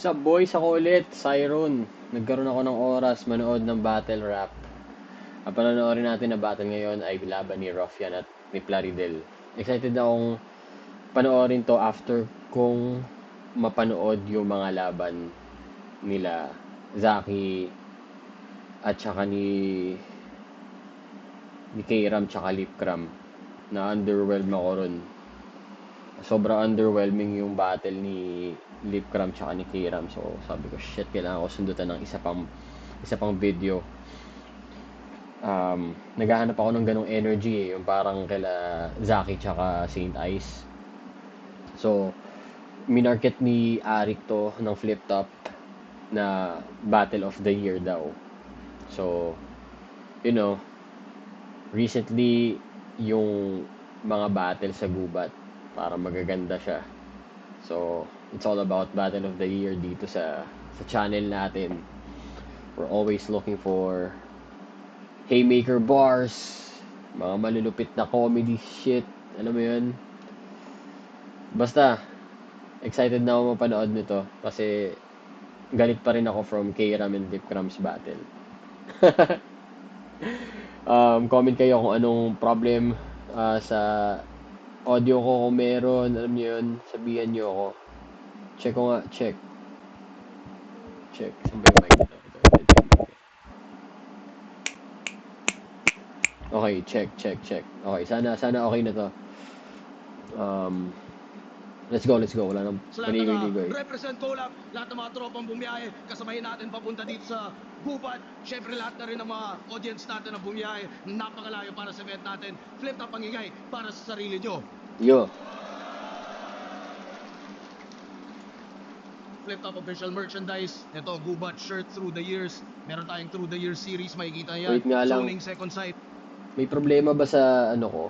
Sa boys, ako ulit, Siron. Nagkaroon ako ng oras manood ng battle rap. Ang panonoorin natin na battle ngayon ay laban ni Ruffian at ni Plaridel. Excited akong panoorin to after kung mapanood yung mga laban nila Zaki at saka ni Kram tsaka Lipcram na underwhelmed ako ron. Sobra underwhelming yung battle ni Lipcram tsaka ni Kram. So sabi ko, shit, kailangan ko sundutan ng isa pang video. Naghahanap ako ng ganong energy yung parang kila Zaki tsaka Saint Ice. So minarket ni Arik to ng flip top na battle of the year daw. So recently yung mga battle sa gubat para magaganda siya. So it's all about battle of the year dito sa channel natin. We're always looking for haymaker bars, mga malulupit na comedy shit, alam mo yun. Basta excited na ako mapanood nito kasi galit pa rin ako from Kram and Lipcram's battle. Comment kayo kung anong problem sa audio ko kung meron, alam niyo yun, sabihan niyo ako. Check ko nga, check. Saan ba yung mic ito? Okay, check. Okay, sana okay na to. Let's go. Wala nang panigoy-ligoy. Represent Collab, lahat ng mga tropang bumiyahe, kasamahin natin papunta dito sa gubat. Siyempre lahat na rin ng mga audience natin na bumiyahe, napakalayo para sa event natin. Flip top ang ingay para sa sarili nyo. Yo. Flip top official merchandise. Ito, gubat shirt through the years. Meron tayong through the years series, makikita yan. Wait nga lang. Zoning second sight. May problema ba sa ano ko?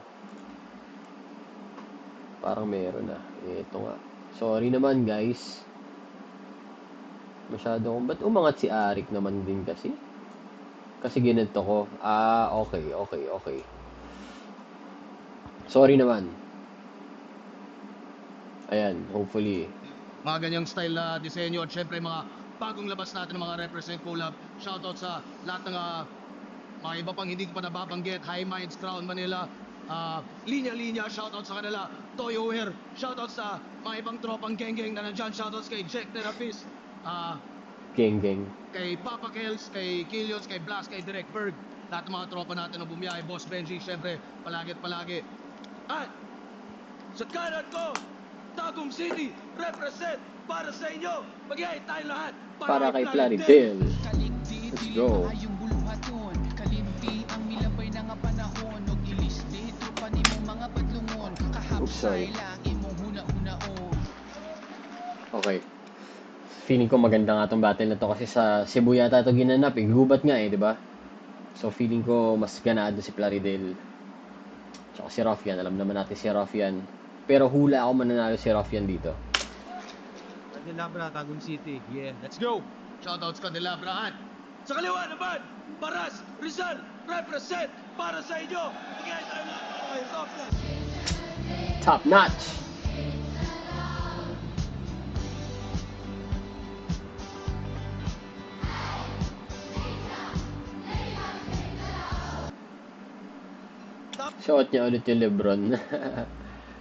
Parang meron na. Ito nga. Sorry naman, guys. Masyado akong... Ba't umangat si Arik naman din kasi? Kasi ginanto ko. Okay. Sorry naman. Ayan, hopefully. Mga ganyang style na disenyo at syempre mga bagong labas natin ng mga represent collab. Shoutout sa lahat ng mga iba pang hindi ko pa nababanggit. High Minds, Crown Manila, Linya, shoutout sa kanila. Toyo Wear, shoutout sa mga ibang tropang geng-geng na nandyan. Shoutouts kay Jack Terapis, Geng. kay Papa Kels, kay Killions, kay Blast, kay Direct Berg. Lahat ng mga tropa natin na bumiyahe. Boss Benji, syempre, palagi. At sa kanan ko, Tagum City, represent para sa inyo. Mag-iay tayo lahat Para kay Plaridel. Let's go. Oops, sorry. Okay. Feeling ko maganda nga tong battle na to kasi sa Cebu yata ito ginanap eh. Gubat nga eh, di ba? So feeling ko mas ganado si Plaridel. Tsaka si Ruffian. Alam naman natin si Ruffian. Pero hula ako mananalo si Ruffian dito. Candelabra, Tagum City. Yeah, let's go! Shoutouts Candelabra at sa kaliwa naman, Paras, Rizal, represent para sa inyo. Mag-iay tayo lahat para kay Ruffian. Top notch! Suot niya ulit yung Lebron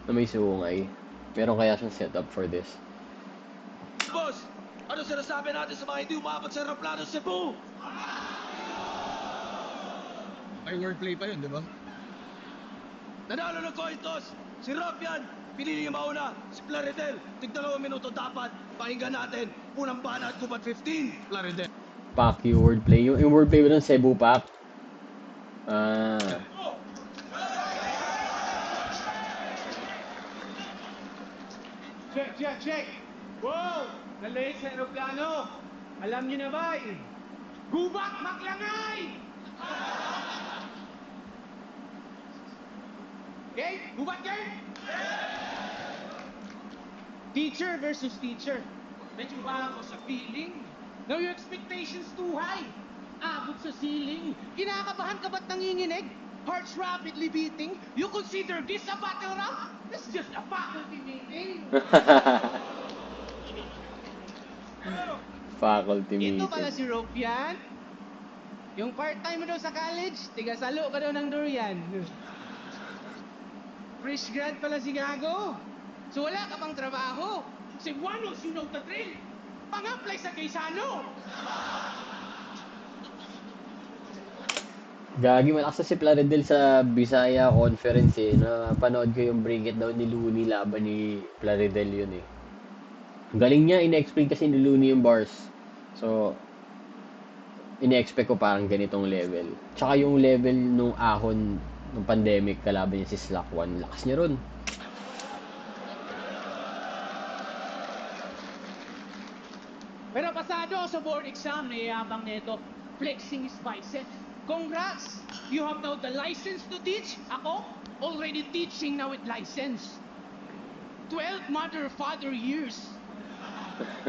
na may sungay. Meron kaya siyang setup for this? Boss, ano sinasabi natin sa mga hindi umabot sa aeroplano Cebu? May wordplay pa yun, di ba? Nanalo ng coin toss, si Ruffian, pinili niya mauna, si Plaridel, tig 2 minuto dapat, pakinggan natin, unang bana at gubat 15, Plaridel. Pack yung wordplay. Yung wordplay ba ng Cebu Pack? Check! Wow! Nalaig sa aeroplano! Alam niyo na ba eh? Gubat Maklangay! Okay? Gubat kayo? Teacher versus teacher. Medyo ba ako sa feeling? Now your expectations too high. Abot sa ceiling. Kinakabahan ka ba't nanginginig? Hearts rapidly beating. You consider this a battle rap? This is just a faculty meeting. Faculty Ito pala meeting. si Ropian. Yung part-time mo daw sa college, tiga-salo ka daw ng durian. Fresh grad pala si Gago. So wala ka pang trabaho. Cebuanos, you know the drill. Pang-apply sa Quezano. Gagi, malakas na si Plaridel sa Bisaya Conference eh. Napanood ko yung break it down ni Looney laban ni Plaridel yun eh. Galing niya, ina-explain kasi ni Looney yung bars. So, ina-expect ko parang ganitong level. Tsaka yung level nung ahon nung pandemic, kalaban niya si Slack One. Lakas niya ron. Pero pasado sa board exam, nayayabang nito. Flexing his biceps. Congrats! You have now the license to teach. Ako, already teaching now with license. 12 mother-father years.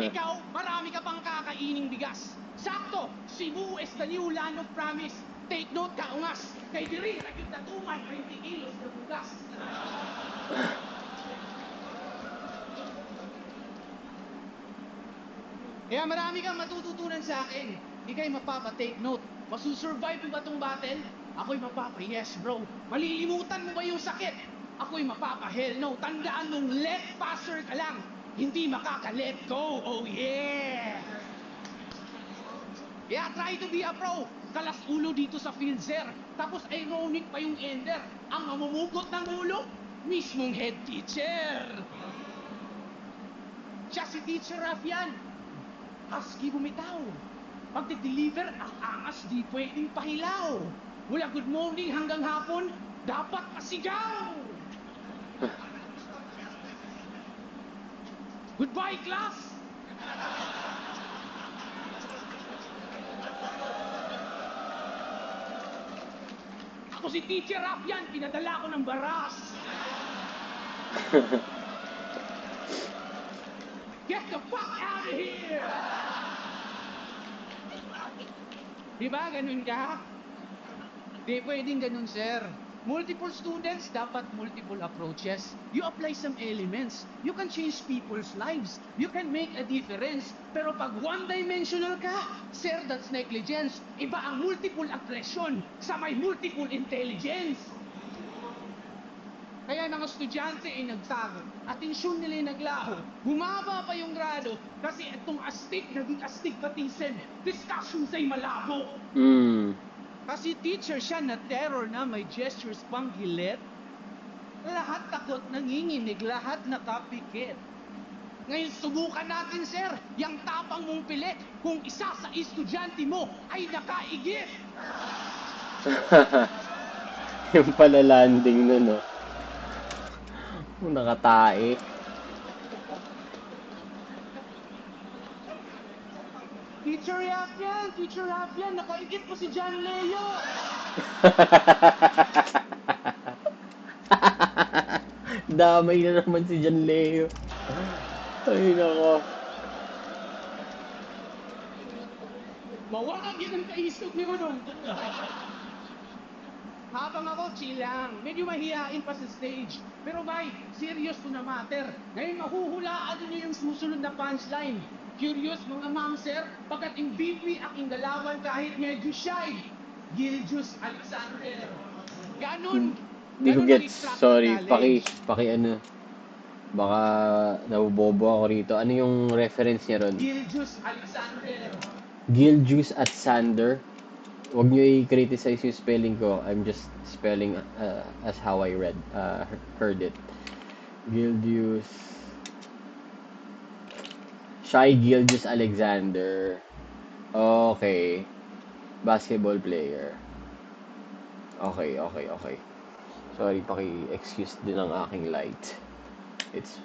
Ikaw, marami ka pang kakaining bigas. Sakto, Cebu is the new land of promise. Take note ka, ungas. Kay diri, nagyod na tuman, 20 kilos na bugas. Kaya marami kang matututunan sa akin. Ika'y mapapa-take note. Masusurvive mo ba itong battle? Ako'y mapapa-yes, bro. Malilimutan mo ba yung sakit? Ako'y mapapa-hell no. Tandaan mong let passer ka lang. Hindi makaka-let go. Oh yeah! Kaya try to be a pro. Kalas ulo dito sa field, sir. Tapos ironic pa yung ender. Ang mamumugot ng ulo, mismong head teacher. Siya si Teacher Rafian. Husky bumitaw. Pag deliver ang angas di pwedeng pahilaw. Mula good morning hanggang hapon, dapat pasigaw. Goodbye, class! Ako si Teacher Rafian, pinadala ko ng baras. Get the fuck out of here! Di ba ganun ka? Di pwedeng ganun, sir. Multiple students, dapat multiple approaches. You apply some elements. You can change people's lives. You can make a difference. Pero pag one-dimensional ka, sir, that's negligence. Iba ang multiple aggression sa may multiple intelligence. Kaya mga estudyante ay nagtago. Atensyon nila ay naglaho. Bumaba pa yung grado kasi itong astig naging astigmatism. Discussions ay malabo. Kasi teacher siya na terror na may gestures pang gilit. Lahat takot nanginginig, lahat nakapikit. Ngayon subukan natin, sir, yung tapang mong pilit kung isa sa estudyante mo ay nakaigit. Yung pala landing nun, no? Nakatae. Teacher Rafian, nakaigit po si John Leo. Damay na naman si John Leo. Ay, nako. Mawakag yun ang kaisog ni Rodon. Habang ako, chill lang. Medyo mahihain pa sa stage. Pero bay, serious to na matter. Ngayon mahuhulaan niyo yung susunod na punchline. Curious mga ma'am sir, pagkat in BP aking galawan kahit medyo shy. Gildius Alexander. Ganun. Hindi ko Ganun gets. mag-extract ng Sorry. knowledge. Paki ano. Baka nabubobo ako rito. Ano yung reference niya ron? Gildius Alexander. Giljuice at Sander. Huwag nyo i-criticize yung spelling ko. I'm just spelling as how I heard it. Gildius. Shy Gildius Alexander. Okay. Basketball player. Okay. Sorry, paki-excuse din ang aking light. It's...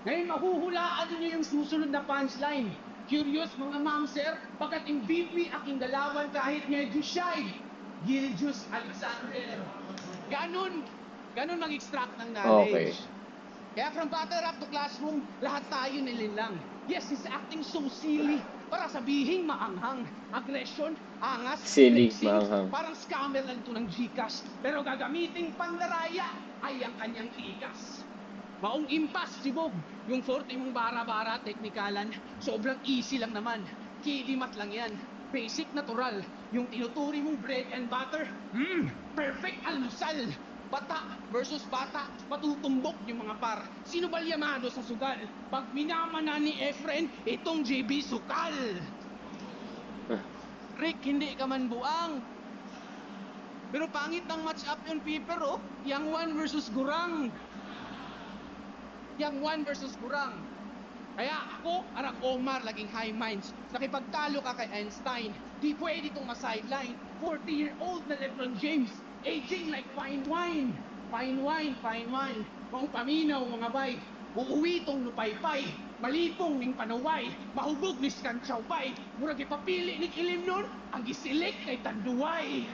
Ngayon mahuhulaan niyo yung susunod na punchline. Curious mga ma'am sir, pagkat in BP aking galawan kahit medyo shy. Gildius Alexander. Ganun mag-extract ng knowledge. Okay. Kaya from battle rap to classroom, lahat tayo nilinlang. Yes, he's acting so silly. Para sabihing maanghang. Aggression, angas, Silly, flexing. maanghang. Parang scammer lang ito ng Gcash. Pero gagamiting pandaraya ay ang kanyang ikas. Maong impossible. Yung 40 mong bara-bara, teknikalan, sobrang easy lang naman. Kidimat lang yan. Basic natural. Yung tinuturi mong bread and butter, perfect almusal. Bata versus bata, patutumbok yung mga par. Sino ba liyamado sa sugal? Pag minamana ni Efren, itong JB Sukal. Rick, hindi ka man buang. Pero pangit ng match up yung paper, oh. Yang 1 versus Gurang. Yang 1 versus Gurang. Kaya ako, arang Omar, laging high minds. Nakipagtalo ka kay Einstein. Di pwede itong ma-sideline. 40-year-old na LeBron James. Aging like fine wine. Fine wine, fine wine. Kung paminaw mga bay. Uuwi tong lupay-pay. Malipong ning panaway. Mahubog ni Scanchawpay. Murag ipapili ni Kilim nun. Ang gisilik kay Tanduay.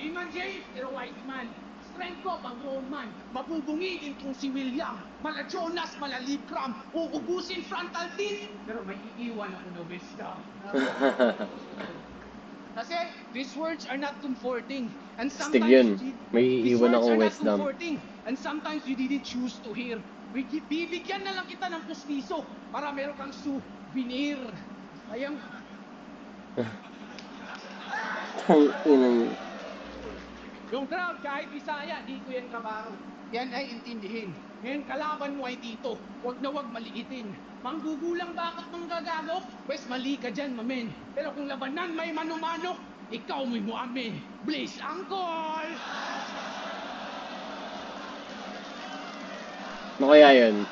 Iman James, pero white man. Strength ko pang Roman. Mabubungin itong si William. Mala Jonas, mala Libram. Uubusin frontal teeth. Pero may iiwan ako na wisdom. Kasi these words are not comforting. And Astig sometimes yun. you- May these iiwan words akong are not wisdom. comforting. And sometimes you didn't choose to hear. Bibigyan na lang kita ng pustiso para meron kang souvenir. Ayang Tanginang. yung crowd, kahit Bisaya, dito yan trabaho. Yan ay intindihin. Ngayon kalaban mo ay dito. Huwag na huwag maliitin. Manggugulang bakit manggagago? Pwes mali ka dyan, mamen. Pero kung labanan may mano-mano, ikaw may mo amin. Please, Uncle! Ano kaya yun?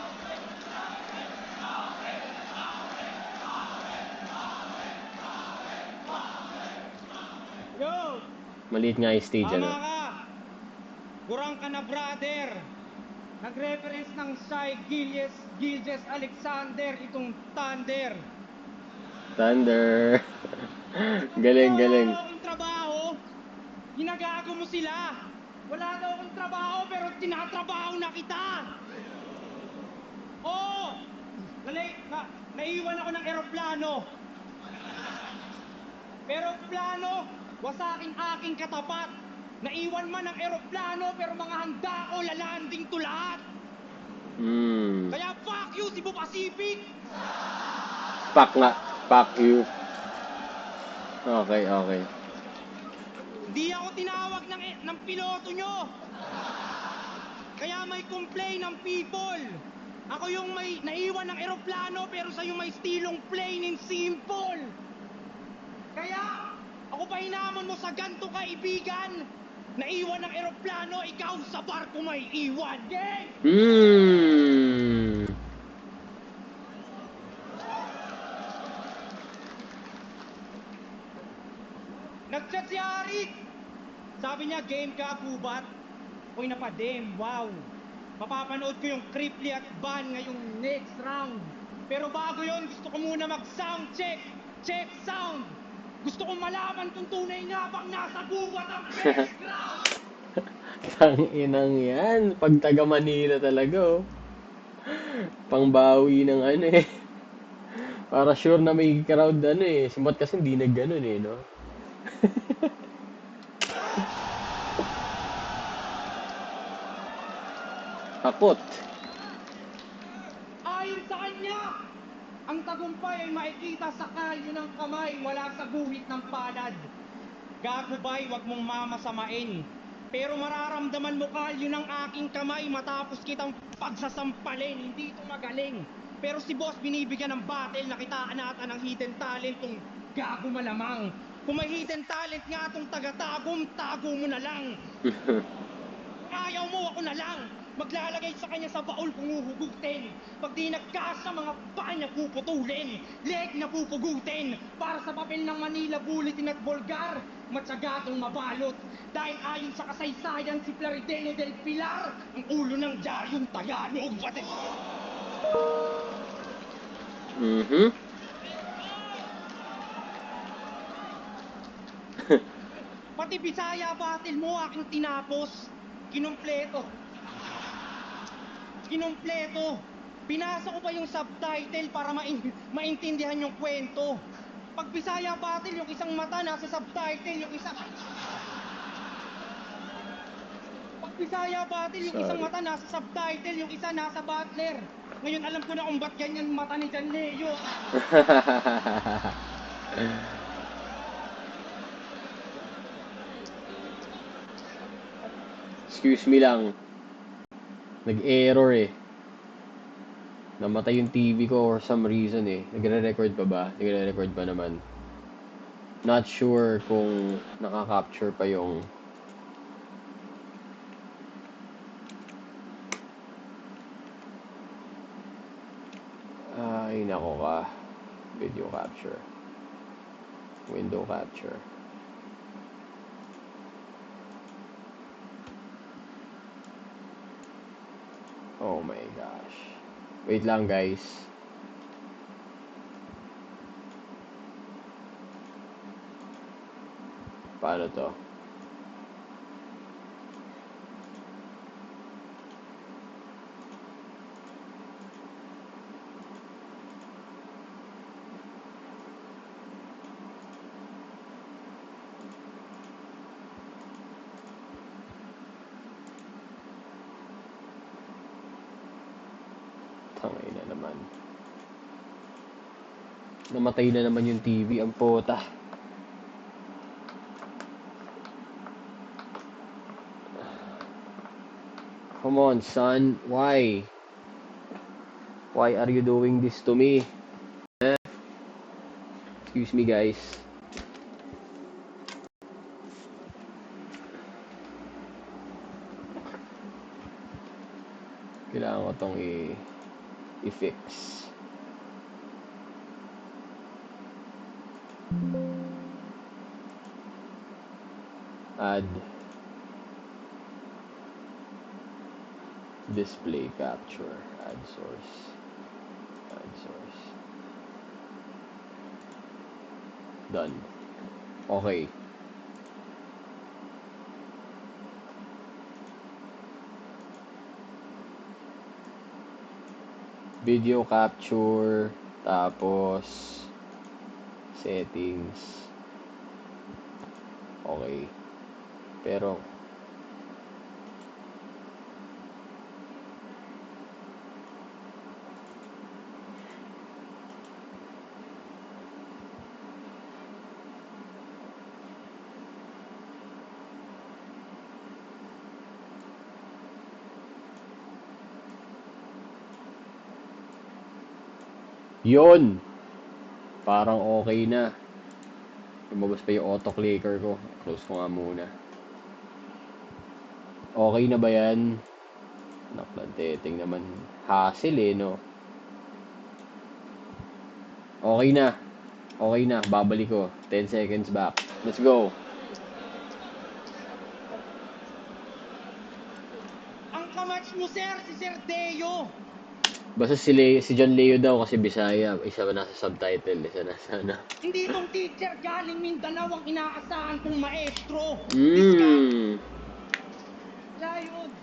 Yo! Maliit nga yung stage, ano? Tama ka! Kurang ka na, brother! Nag-reference ng Shai Gilges Alexander, itong Thunder. Thunder. Galing, galing. Wala daw akong trabaho, ginagago mo sila. Wala daw akong trabaho, pero tinatrabaho na kita. Oo! Naiwan ako ng eroplano. Pero plano, wasaking aking katapat. Naiwan man ang eroplano, pero mga handa ko lalanding to lahat. Kaya fuck you, Cebu Pacific! Fuck nga. Fuck you. Okay, okay. Hindi ako tinawag ng piloto nyo. Kaya may complain ng people. Ako yung may naiwan ng eroplano, pero sa'yo may stilong plain and simple. Kaya, ako pa hinamon mo sa ganto kaibigan. Naiwan ng eroplano, ikaw sa barko may iwan. Gang! Nag-chat si Arik. Sabi niya, game ka, Kubat. Uy, napadem, wow. Mapapanood ko yung Cripply at Ban ngayong next round. Pero bago yon, gusto ko muna mag-sound check. Check sound. Gusto kong malaman kung tunay nga bang nasa gubat ang background. Tanginang yan. Pag taga Manila talaga, oh. Pangbawi ng ano eh. Para sure na may crowd ano eh. Si Mot kasi hindi nagganon eh, no? Takot. Ayon sa kanya, ang tagumpay ay makikita sa kalyo ng kamay, wala sa guhit ng palad. Gagubay, wag mong mamasamain. Pero mararamdaman mo kalyo ng aking kamay matapos kitang pagsasampalin. Hindi ito magaling. Pero si boss binibigyan ng battle, nakitaan natin ang hidden talent tong gago malamang. Kung may hidden talent nga tong taga-tagom, tago mo na lang. Ayaw mo, ako na lang. Maglalagay sa kanya sa baul kung uhugutin. Pag di nagkasa, mga paa niya puputulin. Leg na pupugutin. Para sa papel ng Manila Bulletin at Bulgar, matyagatong mabalot. Dahil ayon sa kasaysayan si Plaridel del Pilar, ang ulo ng Diaryong Tagalog. Pati Bisaya battle mo aking tinapos. Kinumpleto. Pinasa ko pa yung subtitle para maintindihan yung kwento. Pag Bisaya battle, yung isang mata nasa subtitle, yung isang... Bisaya Battle, yung isang Sorry. mata nasa subtitle, yung isa nasa Butler. Ngayon alam ko na kung ba't ganyan mata ni Jan Leo. Excuse me lang. Nag-error eh. Namatay yung TV ko for some reason eh. Nagre-record pa ba? Nagre-record pa naman. Not sure kung naka-capture pa yung ay nako ka. Video capture. Window capture. Oh my gosh. Wait lang guys. Paano to? Tangay na naman. Namatay na naman yung TV. Ang puta. Come on, son. Why? Why are you doing this to me? Excuse me, guys. Kailangan ko tong i-fix. Add display capture. Add source. Add source. Done. Okay. Video capture, tapos settings. Okay. Pero yun! Parang okay na. Lumabas pa yung auto-clicker ko. Close ko nga muna. Okay na ba yan? Naklanteting naman. Hassle eh, no? Okay na. Okay na. Babalik ko. 10 seconds back. Let's go. Ang kamatch mo, sir, si Sir Deo. Basta si John Leo daw kasi Bisaya. Isa ba nasa subtitle? Isa nasa ano. Hindi itong teacher galing Mindanao ang inaasahan kong maestro. Layon.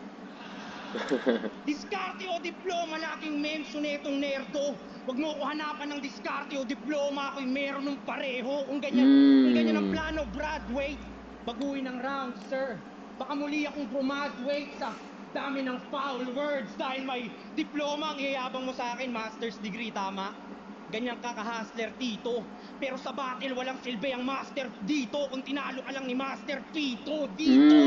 Diskarte o diploma na aking mention itong nerdo. Huwag mo ko hanapan ng diskarte o diploma, ako'y meron ng pareho. Kung ganyan ang plano, Broadway. Baguhin ang round, sir. Baka muli akong graduate sa dami ng foul words dahil may diploma ang iyayabang mo sa akin, master's degree, tama? Ganyan ka ka-hustler, Tito. Pero sa battle, walang silbi ang master dito. Kung tinalo ka lang ni Master Pito, dito.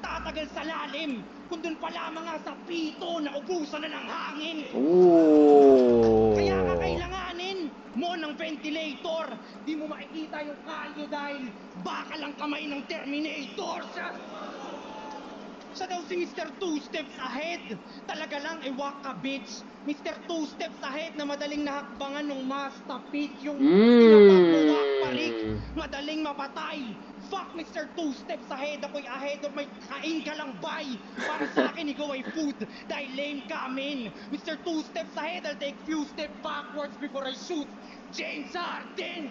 Tatagal sa lalim. Kung dun pa lamang nga sa pito, naubusan na ng hangin. Kaya ka kailanganin mo ng ventilator. Di mo makikita yung kalyo dahil baka lang kamay ng Terminator. Siya daw si Mr. Two Steps Ahead. Talaga lang, ewa ka, bitch. Mr. Two Steps Ahead na madaling nahakbangan ng mastapit. Yung tinapak mo, wakparik. Madaling mapatay. Fuck Mr. Two Steps Ahead. Ako'y ahead of my kain ka lang, bye. Para sa akin, ikaw ay food. Dahil lame ka, men. Mr. Two Steps Ahead, I'll take few steps backwards before I shoot. James Harden!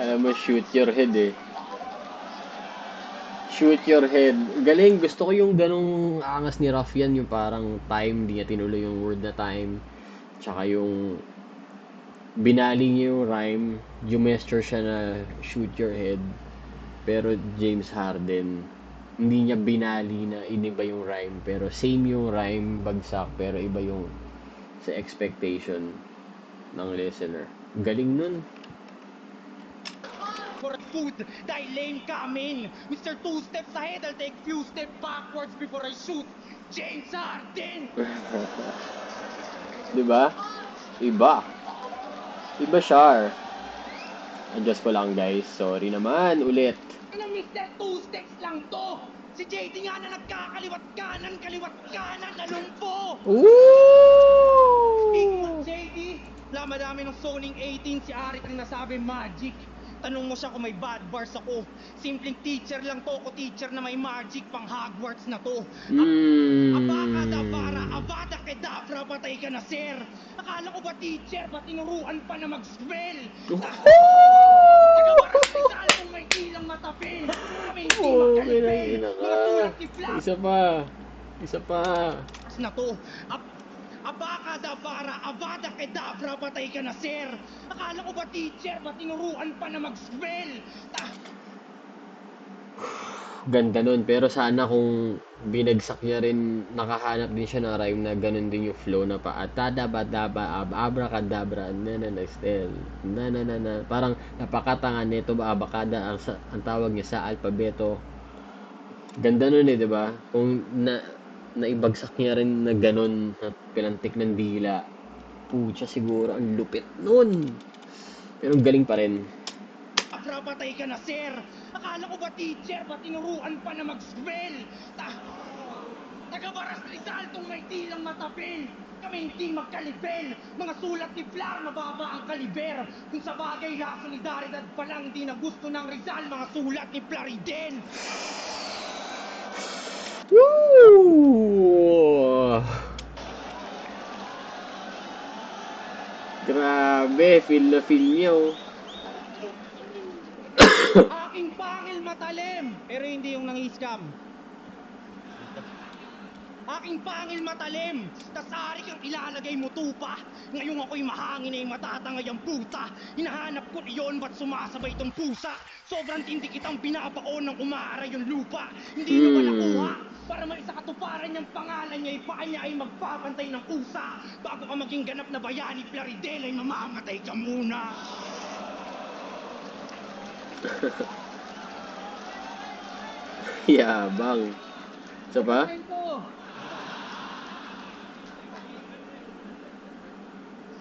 Alam mo, shoot your head eh. Shoot your head. Galing. Gusto ko yung ganong angas ni Ruffian. Yung parang time. Di niya tinuloy yung word na time. Tsaka yung binali niya yung rhyme. Gesture siya na shoot your head. Pero James Harden. hindi niya binali na iniba yung rhyme, pero same yung rhyme, bagsak, pero iba yung sa expectation ng listener. Galing nun. For food, dahil lame coming. Mr. Two steps ahead, I'll take few steps backwards before I shoot. James Harden! Diba? Iba. Iba siya. Adjust ko lang guys. Sorry naman. Ulit. Ano Mr. Two steps lang to? Si JD nga na nagkakaliwat kanan, nalumpo! Speaking of Ooh! JD, madami ng zoning 18 si Arik ang nasabi magic. Tanong mo siya kung may bad bars ako. Simpleng teacher lang to, ko teacher na may magic, pang Hogwarts na to. Abacadabra, Avada Kedavra, patay ka na sir. Akala ko ba teacher, ba tinuruan pa na mag-spell? Nagawaras Rizal kung may ilang matapin. Kami hindi magkalipin. Mga tulad ni Flash Isa pa. Isa pa. na to. Abacadabra, Avada Kedavra, patay ka na sir. Akala ko ba teacher, ba tinuruan pa na mag-spell? Ganda nun. Pero sana kung binagsak niya rin, nakahanap din siya ng rhyme na ganun din yung flow na pa. Atada badaba, abracadabra, nananastel, nananana. Parang napakatanga nito ba, abakada ang tawag niya sa alpabeto. Ganda nun eh, di ba? Kung naibagsak niya rin na ganun, na pilantik ng dila. Pucha, siguro ang lupit nun. Pero galing pa rin. Patay ka na sir. Akala ko ba teacher, ba tinuruan pa na mag-spell? Nagawaras Rizal kung may tilang matapil. Kami hindi magkalibel. Mga sulat ni Flar, mababa ang kaliber. Kung sa bagay la solidaridad pa lang di na gusto ng Rizal, mga sulat ni Flariden. Woo! Grabe, feel na feel niyo. Aking pangil matalim, pero hindi yung nang-scam. Aking pangil matalim, tas arik ang ilalagay mo tupa. Ngayong ako'y mahangin ay matatangay ang puta. Hinahanap ko iyon, ba't sumasabay tong pusa? Sobrang tindi kitang binabaon ng umaaray yung lupa. Hindi nyo ba nakuha? Para maisa katuparan niyang pangalan niya, ipaan niya ay magpapantay ng kusa. Bago ka maging ganap na bayani, Plaridel, ay mamamatay ka muna. Yabang. Isa pa?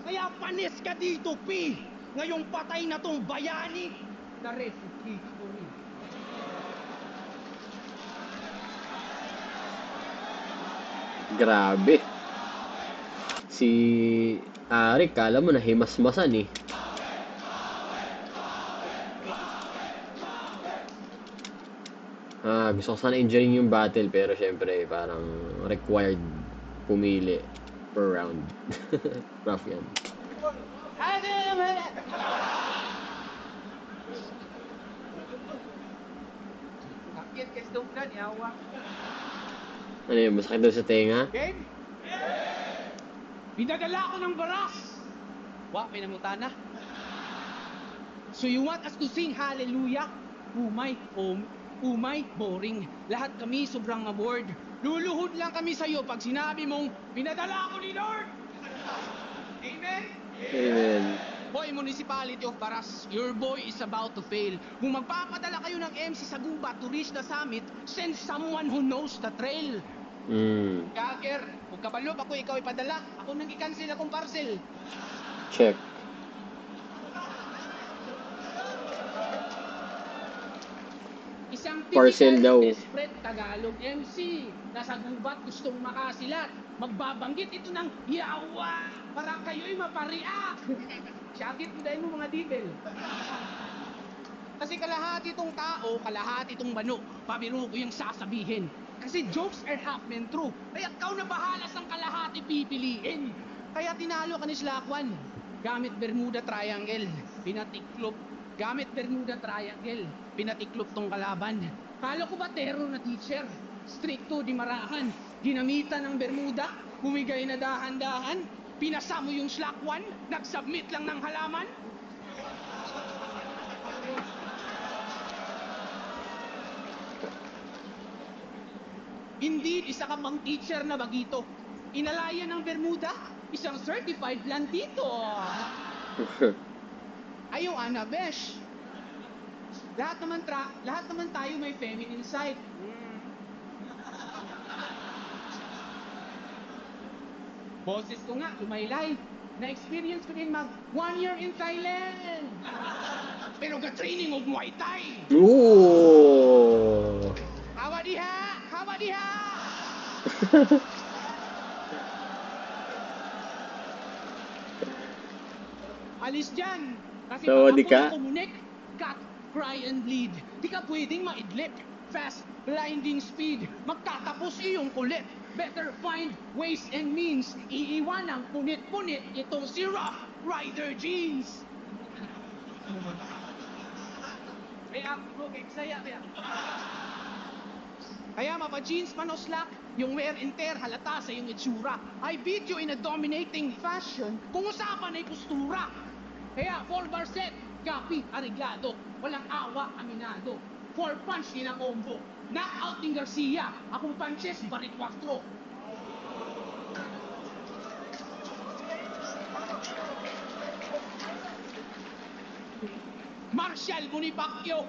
Kaya panis ka dito, P. Ngayong patay na tong bayani, na recipe history. Grabe. Si Arik, kala mo nahimasmasan eh. Gusto ko sana enjoyin yung battle, pero syempre parang required pumili per round. Rough yan. Sakit kasi itong plan, yawa. Ano yun, masakit daw sa tenga? Game? Pinadala ko ng baras. Wa, pinamutana. So you want us to sing hallelujah? Umay, boring. Lahat kami sobrang aboard. Luluhod lang kami sa'yo pag sinabi mong, pinadala ako ni Lord! Amen? Amen. Hoy, Municipality of Baras, your boy is about to fail. Kung magpapadala kayo ng MC sa Guba to reach the summit, send someone who knows the trail. Gager, kung kabalo ako ikaw ipadala, ako nang i-cancel akong parcel. Check. Isang Parcel daw. desperate Tagalog MC. Nasa gubat gustong makasilat. Magbabanggit ito ng yawa para kayo'y mapareact. Syagit mo dahil mo mga dibel. Kasi kalahati itong tao, kalahati itong bano. Pabiro ko yung sasabihin. Kasi jokes are half men true. Kaya ikaw na bahala sang kalahati pipiliin. Kaya tinalo ka ni Slakwan. Gamit Bermuda Triangle. Pinatiklop. Gamit Bermuda Triangle. Pinatiklop tong kalaban. Kala ko ba terror na teacher? Stricto di marahan. Ginamitan ng Bermuda. Bumigay na dahan-dahan. Pinasa mo yung Slakwan. Nag-submit lang ng halaman. Indeed, isa ka pang teacher na bagito. Inalaya ng Bermuda, isang certified plantito. Ayaw, Ana Besh. Lahat naman tayo may feminine side. Boses ko nga, lumaylay. Na-experience ko din mag 1 year in Thailand. Pero ga-training of Muay Thai. Ooh. Hawadiha! Hawadiha! Alis dyan. Kasi So, baka di po ka? kumunik, cut, cry, and bleed. Di ka pwedeng maidlip. Fast, blinding speed. Magtatapos iyong kulit. Better find ways and means. Iiwan ang punit-punit itong si Rough Rider Jeans. Kaya, bro, saya, kaya. Kaya mapa-jeans man o slack, yung wear and tear halata sa iyong itsura. I beat you in a dominating fashion kung usapan ay postura. Kaya 4-bar set, copy, ariglado. Walang awa, aminado. 4 punch din ang combo. Knockout ni Garcia, akong punches, barit 4. Marshall Bonifacio.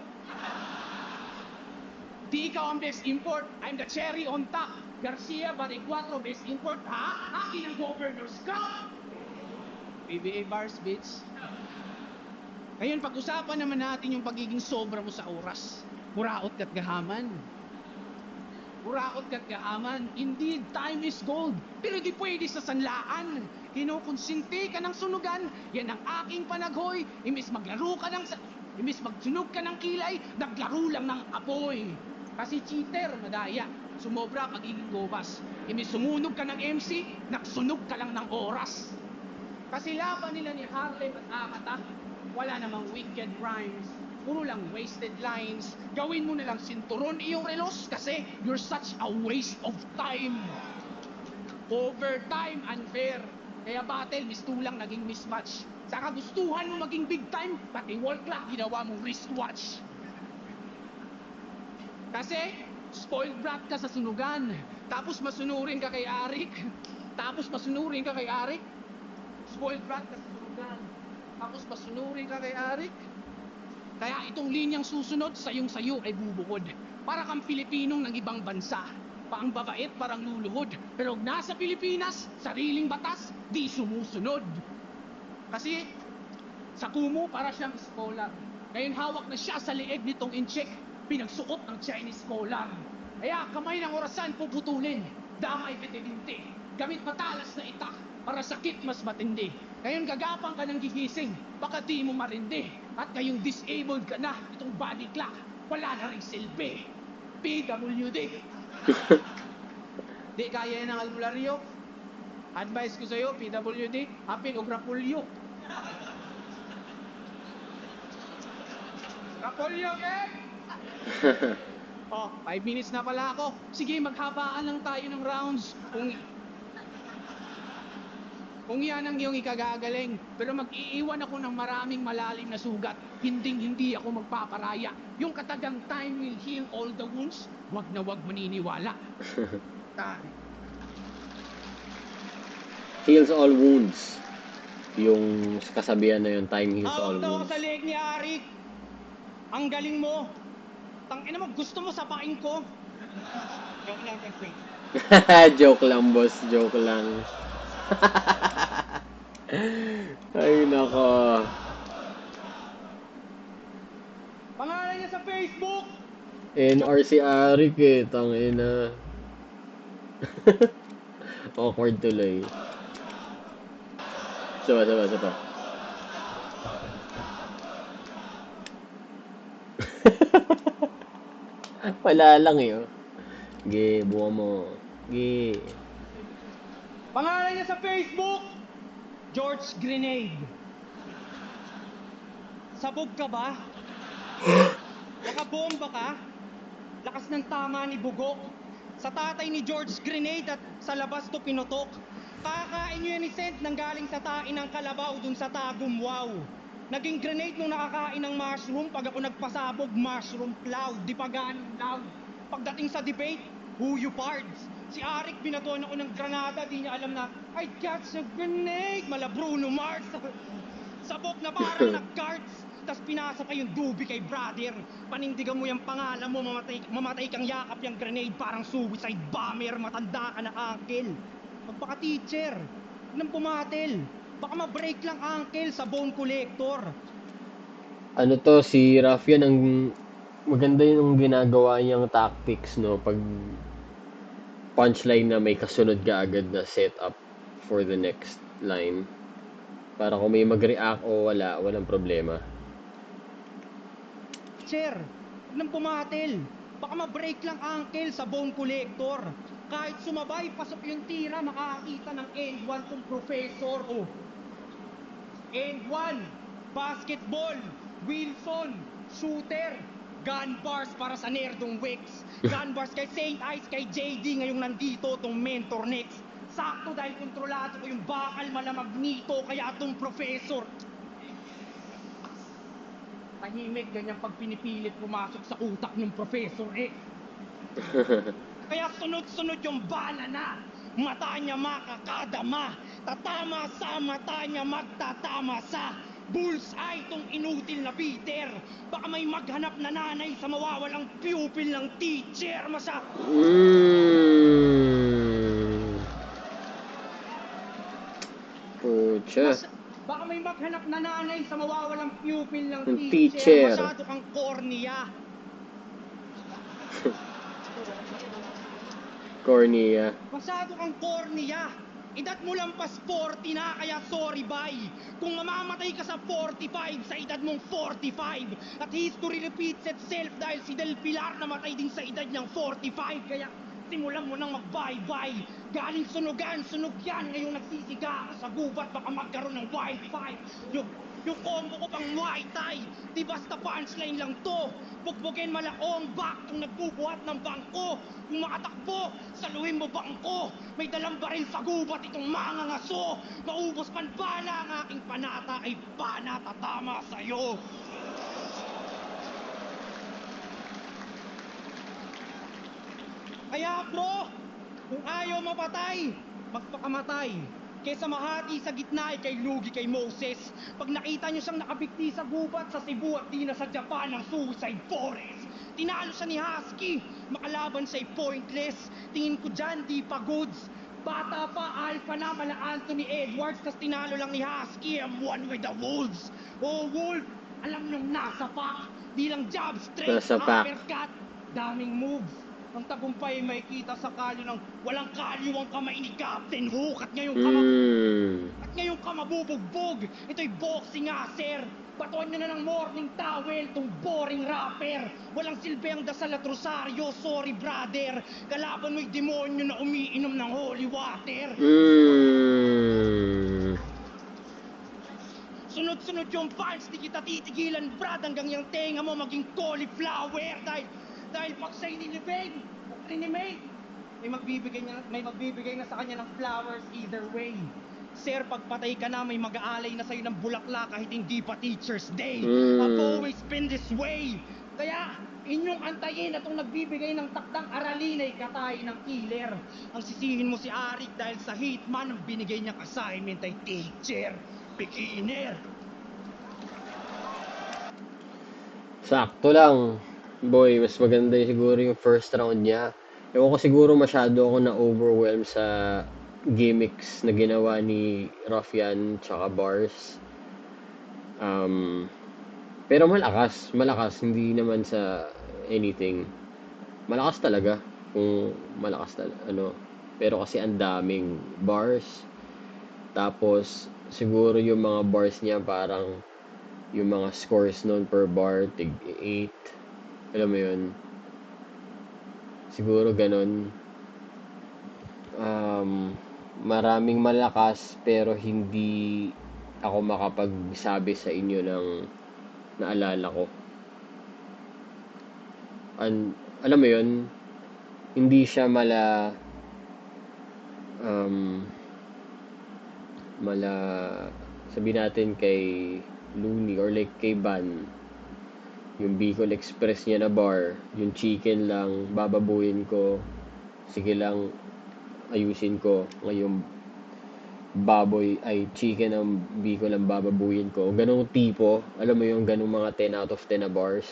Di ikaw ang best import, I'm the cherry on top. Garcia, Barik 4, best import, ha? Akin ang Governor's Cup! PBA bars, bitch. Ngayon, pag-usapan naman natin yung pagiging sobra mo sa oras. Muraot ka't gahaman. Muraot ka't gahaman. Indeed, time is gold. Pero di pwede sa sanlaan. Kinukonsinti ka ng sunugan. Yan ang aking panaghoy. Imbis maglaro ka ng imbis magsunog ka ng kilay, naglaro lang ng apoy. Kasi cheater, madaya. Sumobra pagiging gobas. Imbis sumunog ka ng MC, nagsunog ka lang ng oras. Kasi laban nila ni Harlem at Akata, wala namang wicked rhymes. Puro lang wasted lines. Gawin mo na lang sinturon iyong relos kasi you're such a waste of time. Overtime, unfair. Kaya battle, mistulang naging mismatch. Sa kagustuhan mo maging big time, pati wall clock ginawa mong wristwatch. Kasi, spoiled brat ka sa sunugan. Tapos masunurin ka kay Arik. Spoiled brat ka sa sunugan. Tapos masunurin ka kay Arik. Kaya itong linyang susunod, sayong-sayo ay bubukod. Para kang Pilipinong ng ibang bansa. Paang babait, parang luluhod. Pero nasa Pilipinas, sariling batas, di sumusunod. Kasi, sa kumo para siyang scholar. Ngayon hawak na siya sa leeg nitong incheck, pinagsuot ng Chinese collar. Kaya kamay ng orasan puputulin, damay petedinte, gamit matalas na itak, para sakit mas matindi. Ngayon gagapang ka ng gigising, baka di mo marindi. At ngayong disabled ka na, itong body clock, wala na rin silbi. PWD. Di kaya yan ng albularyo. Advice ko sa'yo, PWD, apil o grapulyo. Grapulyo, eh! Oh, 5 minutes na pala ako. Sige, maghabaan lang tayo ng rounds. Kung yan ang iyong ikagagaling, pero mag-iiwan ako ng maraming malalim na sugat. Hindi ako magpaparaya. Yung katagang time will heal all the wounds, wag na wag maniniwala. Heals all wounds. Yung kasabihan na yun, time heals all Hawak daw ako wounds. sa leg ni Arik. Ang galing mo. Tangina mo, gusto mo sapain ko. Joke lang, wait. Joke lang, boss. Joke lang. Ay, nako. Pangalan niya sa Facebook. NR si Arik eh. Tangina. Awkward tuloy. Saba. Wala lang eh. Oh. Ge, buha mo. Ge. Pangalan niya sa Facebook. George Grenade. Sabog ka ba? Nakabomba ka? Lakas ng tama ni Bugok. Sa tatay ni George Grenade at sa labas to pinutok. Kakain nyo yan ni Sent nang galing sa tain ng kalabaw dun sa Tagum, wow. Naging grenade nung nakakain ng mushroom. Pag ako nagpasabog, mushroom cloud. Di pa ganong loud. Pagdating sa debate, Who you pards? Si Arik binaton ako ng granada, di niya alam na I got a grenade, mala Bruno Mars. Sabog na parang nag-guards. Tas pinasa pa yung dubi kay brother. Panindigan mo yung pangalan mo, mamatay kang yakap yung grenade, parang suicide bomber, matanda ka na uncle. Magpaka-teacher, nang pumatel. Baka ma-break lang uncle sa bone collector. Ano to, si Rafian, ang maganda yung ginagawa niyang tactics, no? Pag punchline na may kasunod ka agad na setup for the next line. Para kung may mag-react o wala, walang problema. Teacher, nang pumatel. Baka ma-break lang uncle sa bone collector. Kahit sumabay, pasok yung tira, makakakita ng end 1 tong professor. Oh, end 1, basketball, Wilson, shooter, gun bars para sa nerdong Wicks. Gun bars kay St. Ice, kay JD, ngayong nandito tong mentor next. Sakto dahil kontrolado ko yung bakal malamagnito, kaya tong professor. Tahimik ganyan pag pinipilit pumasok sa utak ng Professor X. Kaya sunod-sunod yung bala na. Mata niya makakadama. Tatama sa mata niya, magtatama sa bullseye tong inutil na Peter. Baka may maghanap na nanay sa mawawalang pupil ng teacher. Pucha. Baka may maghanap na nanay sa mawawalang pupil ng Ng teacher. teacher. Masyado kang cornea. Cornea. Masyado kang cornea. Edad mo lang pas 40 na, kaya sorry bye. Kung mamamatay ka sa 45, sa edad mong 45. At history repeats itself dahil si Del Pilar namatay din sa edad niyang 45. Kaya simulan mo nang mag-bye-bye. Galing sunugan, sunog yan. Ngayong nagsisiga ka sa gubat, baka magkaroon ng wildfire. Yung combo ko pang Muay Thai. Di basta punchline lang to. Bugbugin malaong back kung nagbubuhat ng bangko. Kung makatakbo, saluhin mo bangko. May dalang baril sa gubat itong mga ngaso. Maubos man bala ang aking panata ay panatatama sa'yo. Kaya bro, kung ayaw mapatay, magpakamatay. Kesa mahati sa gitna ay kay lugi kay Moses. Pag nakita nyo siyang nakabigti sa gubat sa Cebu at di na sa Japan ng suicide forest. Tinalo siya ni Husky, makalaban siya'y pointless. Tingin ko dyan, di pa goods. Bata pa, alpha na, mala Anthony Edwards, tas tinalo lang ni Husky, I'm one with the wolves. Oh, wolf, alam nung nasa pack, di lang jab straight Nasa sa pack. uppercut. Daming moves. Ang tagumpay may kita sa kalyo ng walang kalyo ang kamay ni Captain Hook. At ngayong ka mabubugbog. Ito'y boxing nga, sir. Batuan nyo na ng morning towel tong boring rapper. Walang silbi ang dasal at rosaryo, sorry brother. Kalaban mo'y demonyo na umiinom ng holy water. Sunod-sunod yung punch, di kita titigilan brad hanggang yung tenga mo maging cauliflower. Dahil pag sa'y nilibing at rinimake, may magbibigay na sa kanya ng flowers either way. Sir, pagpatay ka na, may mag-aalay na sa'yo ng bulaklak kahit hindi pa Teacher's Day. I've always been this way. Kaya, inyong antayin at kung nagbibigay ng takdang aralin ay katay ng killer. Ang sisihin mo si Arik dahil sa hitman ang binigay niyang assignment ay teacher. Beginner. Sakto lang. Boy, mas maganda siguro yung first round niya. Ewan ko, siguro masyado ako na-overwhelm sa gimmicks na ginawa ni Ruffian tsaka Bars. Pero malakas, hindi naman sa anything. Malakas talaga, kung malakas ano. Pero kasi ang daming bars. Tapos, siguro yung mga bars niya parang yung mga scores noon per bar, tig 8. Alam mo yun? Siguro ganun. Maraming malakas pero hindi ako makapagsabi sa inyo ng naalala ko. Alam mo yun? Hindi siya mala sabi natin kay Looney or like kay Van, yung Bicol Express niya na bar, yung chicken lang bababuin ko, sige lang, ayusin ko ngayong baboy ay chicken ang biko lang bababuyin ko. Ganong tipo, alam mo yung ganong mga 10 out of 10 na bars.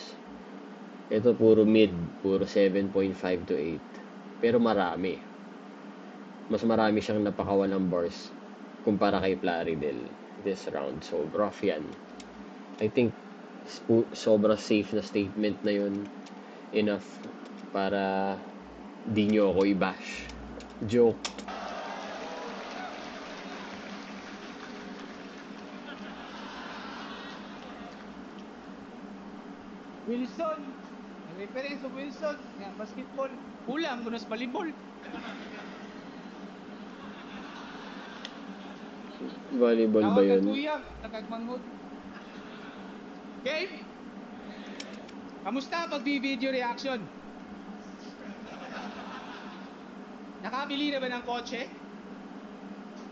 Ito puro mid, puro 7.5 to 8. Pero marami. Mas marami siyang napakawalang bars kumpara kay Plaridel this round. So, rough yan. I think sobra safe na statement na yun. Enough para di nyo ako i-bash. Joke. Wilson. Ang reference sa Wilson. Nga, basketball. Ulam, kunas volleyball. Volleyball ba Tawag yun? kang tuyang, nagagmanghod. Game? Kamusta ang pag-video reaction? Nakabili na ba ng kotse?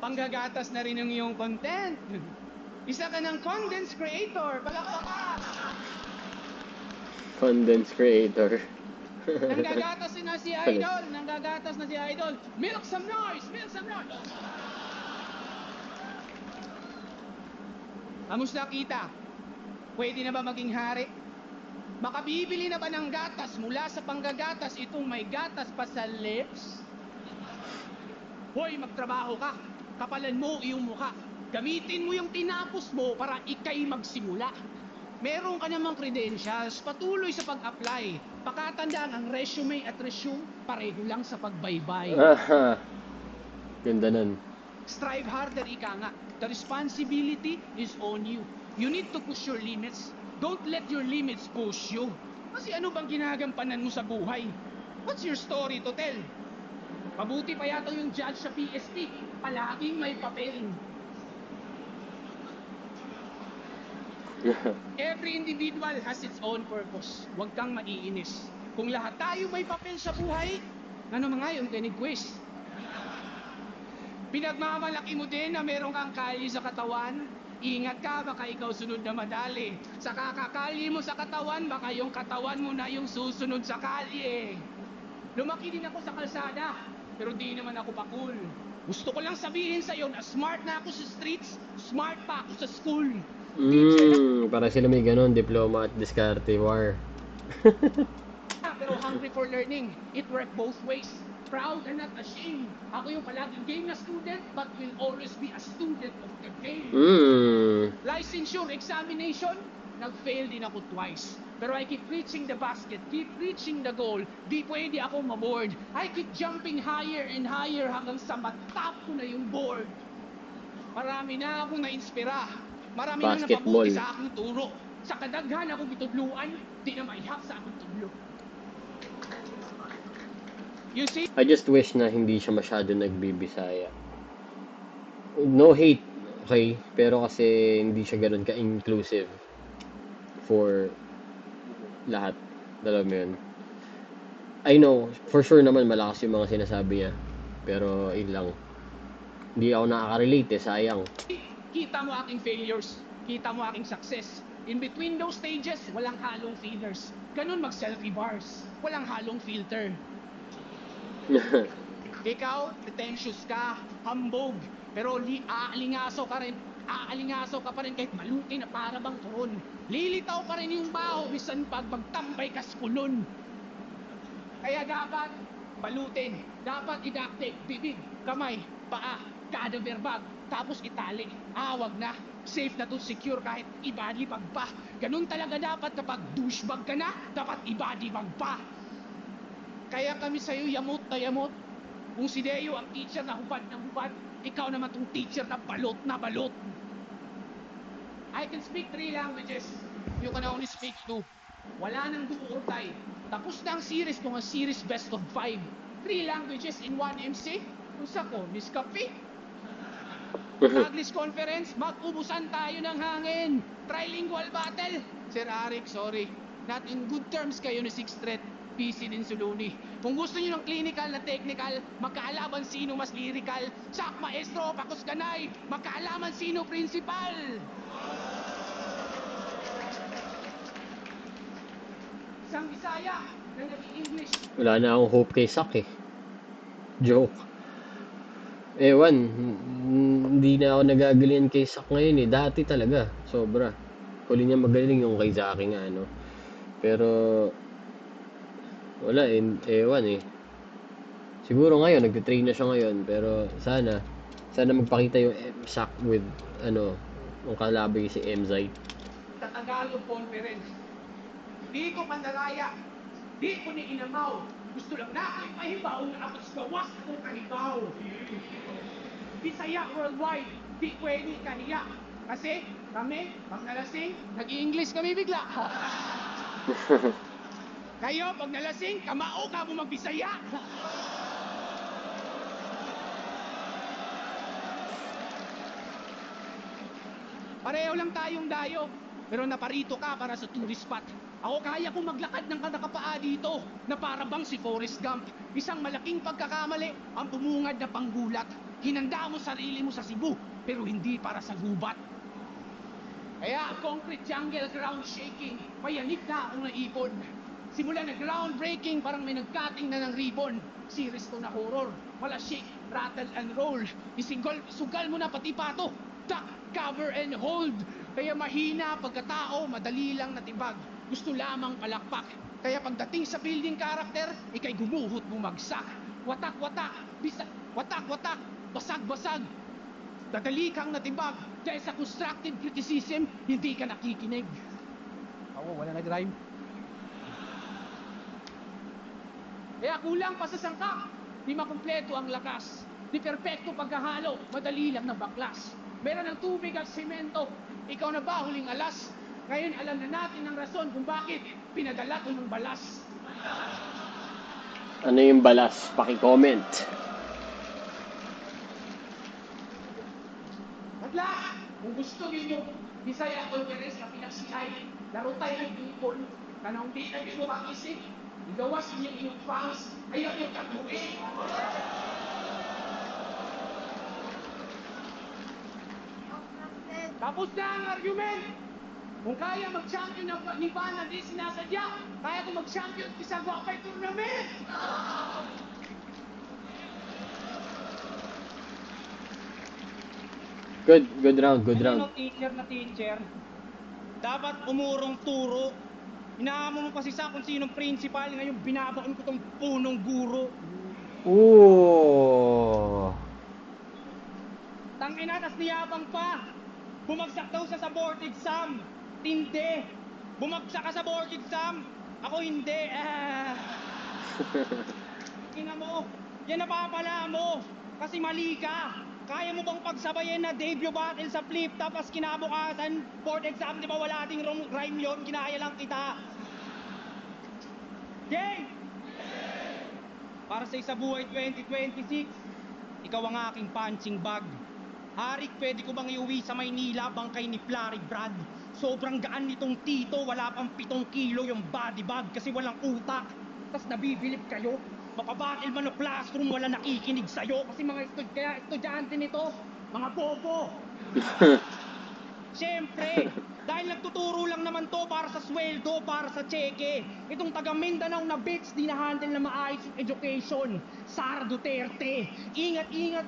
Panggagatas na rin ang iyong content. Isa ka ng content creator. Palakpakan! Content creator. Nanggagatas na si Idol. Nanggagatas na si Idol. Milk some noise! Milk some noise! Kamusta kita? Pwede na ba maging hari? Makabibili na ba ng gatas mula sa panggagatas itong may gatas pa sa lips? Hoy, magtrabaho ka. Kapalan mo iyong mukha. Gamitin mo yung tinapos mo para ikay magsimula. Meron ka namang credentials, patuloy sa pag-apply. Pakatandaan ang resume at resume, pareho lang sa pagbaybay. Aha. Ganda nun. Strive harder, ika nga. The responsibility is on you. You need to push your limits. Don't let your limits push you. Kasi ano bang ginagampanan mo sa buhay? What's your story to tell? Mabuti pa yata yung judge sa PSP. Palaging may papel. Every individual has its own purpose. Huwag kang maiinis. Kung lahat tayo may papel sa buhay, ano mga yung quiz? Pinagmamalaki mo din na meron kang kalye sa katawan. Ingat ka, baka ikaw sunod na madali. Sa kakakalye mo sa katawan, baka yung katawan mo na yung susunod sa kalye. Lumaki din ako sa kalsada, pero di naman ako pa cool. Gusto ko lang sabihin sa'yo na smart na ako sa streets, smart pa ako sa school. Para sila may ganun, diploma at diskarte war. Pero hungry for learning. It worked both ways. Proud and not ashamed. Ako yung palaging game na student, but will always be a student of the game. Licensure examination, nag-fail din ako twice. Pero I keep reaching the basket, keep reaching the goal. Di pwede ako maboard. I keep jumping higher and higher hanggang sa matap ko na yung board. Marami na akong na-inspira. Marami na Basketball. napabuti sa aking turo. Sa kadaghan akong itudluan, di na maihap sa akong tudlo. You see? I just wish na hindi siya masyado nagbibisaya. No hate, okay? Pero kasi hindi siya ganun ka-inclusive for lahat. Alam mo yun? I know, for sure naman malakas yung mga sinasabi niya. Pero yun lang. Hindi ako nakaka-relate sayang. Kita mo aking failures. Kita mo aking success. In between those stages, walang halong feeders. Ganun mag-selfie bars. Walang halong filter. Ikaw, pretentious ka, hambog, pero aalingaso ka rin. Aalingaso ka pa rin kahit maluti na para bang turon. Lilitaw pa rin yung baho, bisan pag magtambay ka sa kulon. Kaya dapat balutin, dapat idaktik, bibig, kamay, paa, cadaver bag, tapos itali. Wag na. Safe na to, secure kahit i-body bag pa. Ganun talaga dapat kapag douchebag ka na, dapat i-body bag pa. Kaya kami sa'yo yamot na yamot. Kung si Deo ang teacher na hubad ng hubad, ikaw naman tong teacher na balot na balot. I can speak 3 languages. You can only speak 2. Wala nang do or die. Tapos na ang series ko, ang series best of 5. 3 languages in 1 MC? Usa ko, Miss Kapi. English conference, mag-ubusan tayo ng hangin. Trilingual battle. Sir Arik, sorry. Not in good terms kayo ni Sixth Threat. PC din Suluni. Kung gusto niyo ng clinical na technical, magkaalaman sino mas lyrical. Sak maestro, pakos ganay. Magkaalaman sino principal. Isang Bisaya na nag-English. Wala na akong hope kay Sak eh. Joke. Ewan, hindi na ako nagagalingan kay Sak ngayon eh. Dati talaga, sobra. Huli niya magaling yung kay Zaki nga, no? Pero, wala eh, ewan eh. Siguro ngayon, nagtitrain na siya ngayon, pero sana magpakita yung Sak with, yung kalaban si Mzite. Sa Tagalog Conference. Di ko pandaraya. Di ko ni inamaw. Gusto lang na ako'y pahibaw na ako'y gawas akong kahibaw. Bisaya worldwide, di pwede kahiya. Kasi kami, pag nalasing, nag-i-English kami bigla. Kayo, pag nalasing, kamao ka mo magbisaya. Pareho lang tayong dayo, pero naparito ka para sa tourist spot. Ako kaya kong maglakad ng nakapaa dito na para bang si Forrest Gump. Isang malaking pagkakamali ang bumungad na panggulat. Hinanda mo sarili mo sa Cebu, pero hindi para sa gubat. Kaya concrete jungle ground shaking, mayanig na akong naipon. Simula na groundbreaking, parang may nagkating na ng ribbon. Series to na horror, wala shake, rattle and roll. Sugal mo na pati pato, duck, cover and hold. Kaya mahina pagkatao, madali lang natibag. Gusto lamang palakpak. Kaya pagdating sa building character, ikay gumuhot bumagsak. Watak-watak, watak-watak, basag-basag. Dadali kang natibag dahil sa constructive criticism, hindi ka nakikinig. Wala nag-rhyme. Kaya kulang pa sa sangkap. Di makumpleto ang lakas. Di perpekto pagkahalo, madali lang na baklas. Meron ng tubig at semento. Ikaw na ba huling alas? Ngayon alam na natin ang rason kung bakit pinadala ko ng balas. Ano yung balas? Paki-comment. Magla! Kung gusto ninyo, Bisaya Conference na pinagsihay, laro tayo ng people, kanang di na nyo makisip, igawas niyo yung fans, ayaw yung katuin. Tapos na ang argument! Kung kaya mag-champion ni Van na di sinasadya, kaya kung mag-champion sa Guapay Tournament! Good round, good Ano round. na teacher? Dapat umurong turo. Inaamo mo pa si Sa kung sinong principal, ngayon binabaon ko tong punong guro. Ooh. Tangina, tas niyabang pa. Bumagsak daw siya sa board exam. Tindi. Bumagsak ka sa board exam. Ako hindi. Tingnan mo, yan napapala mo. Kasi mali ka. Kaya mo bang pagsabayin na debut battle sa flip tapos kinabukasan board exam, di ba wala ding rhyme yun, ginaya lang kita. Yay! Para sa Isa Buhay 2026, ikaw ang aking punching bag. Harik, pwede ko bang iuwi sa Maynila bangkay ni Flurry Brad? Sobrang gaan nitong tito, wala pang 7 kilo yung body bag kasi walang utak. Tas nabibilip kayo, mapabattle man o classroom, wala nakikinig sa'yo kasi kaya estudyante nito, mga bobo. Siyempre, dahil nagtuturo lang naman to para sa sweldo, para sa cheque. Itong taga Mindanao na bitch, di na-handle na maayos yung education. Sara Duterte, ingat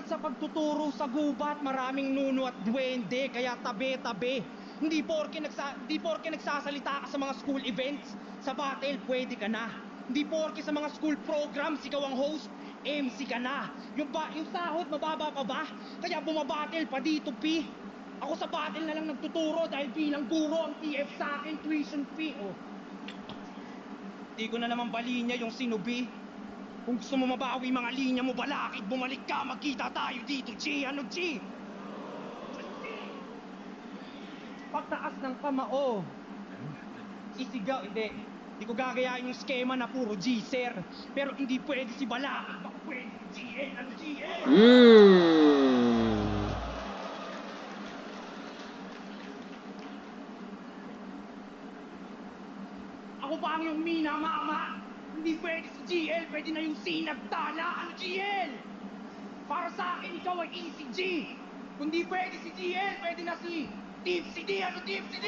sa pagtuturo sa gubat, maraming nuno at duwende, kaya tabi-tabi. Hindi porke nagsasalita ka sa mga school events, sa battle pwede ka na. Hindi porke sa mga school programs ikaw ang host, MC ka na. Yung sahod mababa pa ba? Kaya bumabattle pa dito, P. Ako sa battle na lang nagtuturo dahil bilang guro ang TF sa akin, tuition fee. Di ko na naman balinya yung sinubi. Kung gusto mo mabawi mga linya mo, balakid, bumalik ka, magkita tayo dito, G. Ano, G? Pagtaas ng kamao, isigaw, hindi. Di ko gagayain yung skema na puro G, sir. Pero hindi pwede si balakid, baka pwede si GL, ano, GL? Ako pa ang yung mina, mama. Hindi pwede si GL, pwede na yung sinagtala, ano, GL? Para sa akin, ikaw ay easy G. Kung di pwede si GL, pwede na si Tipsy D, ano Tipsy D?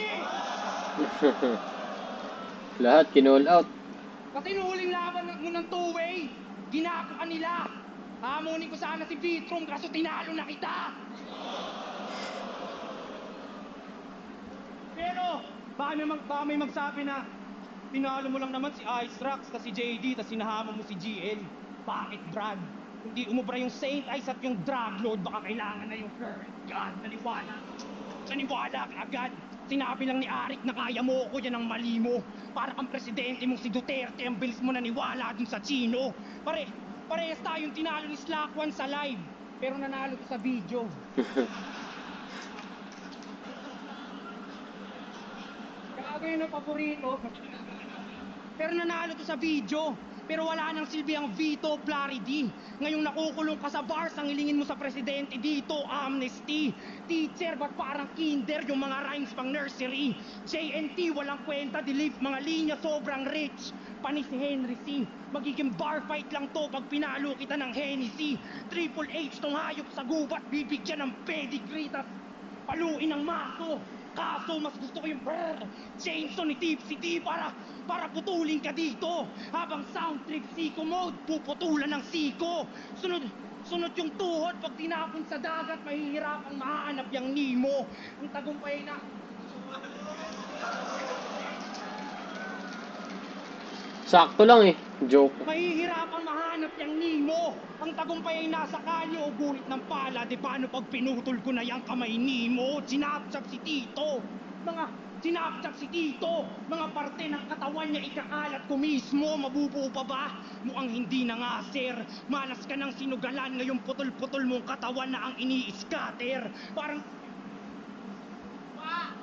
Lahat kinall out. Kasi nung huling laban mo ng two-way, Ginako ka nila. Hamunin ko sana si Vitrum kaso tinalo na kita. Pero, baka may magsabi na tinalo mo lang naman si Ice Rocks, tas si JD, tas sinahama mo si GL. Bakit, Brad? Hindi umubra yung Saint Ice at yung Drug Lord, baka kailangan na yung current God. Naniwala ka agad. Sinabi lang ni Arik na kaya mo ko, yan ang mali mo. Para kang presidente mong si Duterte, ang bilis mo naniwala dun sa Chino. Parehas tayong tinalo ni Slack One sa live, pero nanalo ko sa video. Gago yun ang paborito. Pero nanalo to sa video. Pero wala nang silbi ang veto, Clarity. Ngayong nakukulong ka sa bars, ang hilingin mo sa presidente dito, amnesty. Teacher, ba't parang kinder yung mga rhymes pang nursery? JNT, walang kwenta, delete mga linya, sobrang rich. Pani si Henry C. Magiging bar fight lang to pag pinalo kita ng Hennessy. Triple H tong hayop sa gubat, bibigyan ng pedigree, tas paluin ng maso. Kaso mas gusto ko yung chainsaw ni Tipsy D para putulin ka dito. Habang sound trip Siko mode, puputulan ng Siko. Sunod yung tuhod, pag tinapon sa dagat, mahihirapang mahanap yung Nemo. Ang tagumpay na... Sakto lang eh. Joke. Mahihirapang mahanap yung Nemo. Ang tagumpay ay nasa kalyo o guhit ng pala. Di paano pag pinutol ko na yung kamay Nemo? Sinapsap si Tito. Mga parte ng katawan niya ikakalat ko mismo. Mabubuo pa ba? Mukhang hindi na nga, sir. Malas ka ng sinugalan. Ngayong putol-putol mong katawan na ang ini-scatter. Parang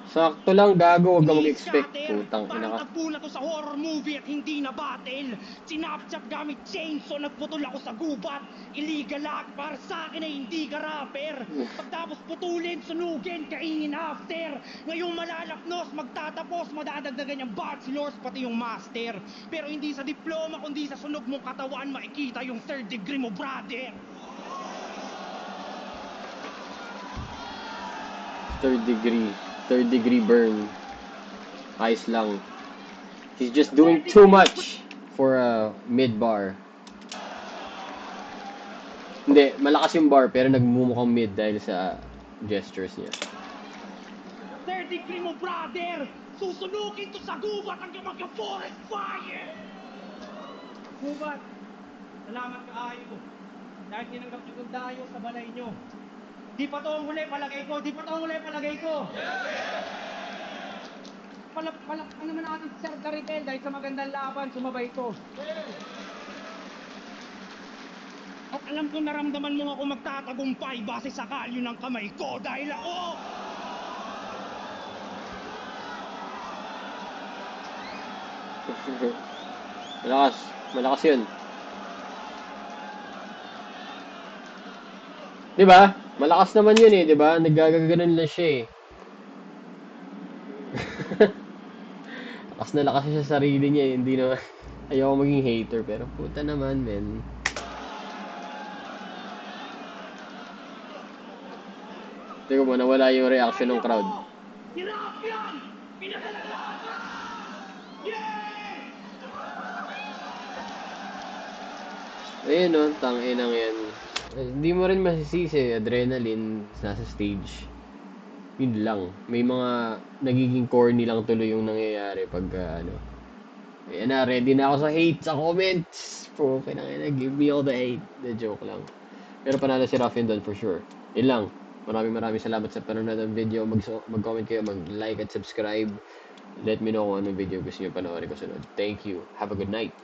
Sakto lang, gago. Huwag ka mag-expect. Putang ina parang ka. tagpo na to sa horror movie at hindi na battle. Sinapchap gamit chainsaw, nagputol ako sa gubat. Illegal act, para sa akin ay hindi ka rapper. Pagtapos putulin, sunugin, kainin after. Ngayong malalapnos, magtatapos, madadagdagan yung bachelors, pati yung master. Pero hindi sa diploma, kundi sa sunog mong katawan, makikita yung third degree mo, brother. Third degree burn. Ayos lang. He's just doing too much for a mid bar. Hindi, malakas yung bar pero nagmumukhang mid dahil sa gestures niya. Third degree mo, brother! Susunugin to sa gubat hanggang magka-forest fire! Gubat, salamat kaayo. Dahil tinanggap niyo kong dayo sa balay niyo. Di pa to ang huli, palagay ko. Palakpan naman natin si Sir Caritel dahil sa magandang laban, sumabay ito. At alam ko naramdaman mo ako magtatagumpay base sa kalyo ng kamay ko dahil ako... Malakas yun. Diba? Malakas naman yun eh, diba? Naggagaganon lang siya eh. Lakas siya sa sarili niya eh. Hindi naman. Ayoko maging hater pero puta naman men. Teka mo, nawala yung reaction ng crowd. Hirap yan! Pinagalaban! Yeah! Ayun no, tanginang yan. Hindi mo rin masisisi, adrenaline, nasa stage. Yun lang. May mga nagiging corny lang tuloy yung nangyayari pag ano. Ayan na, ready na ako sa hate sa comments. Okay na, give me all the hate. The joke lang. Pero panalo si Ruffin doon for sure. Yun lang. Maraming salamat sa panonood ng video. Mag-comment kayo, mag-like at subscribe. Let me know kung anong video gusto nyo panoorin ko sunod. Thank you. Have a good night.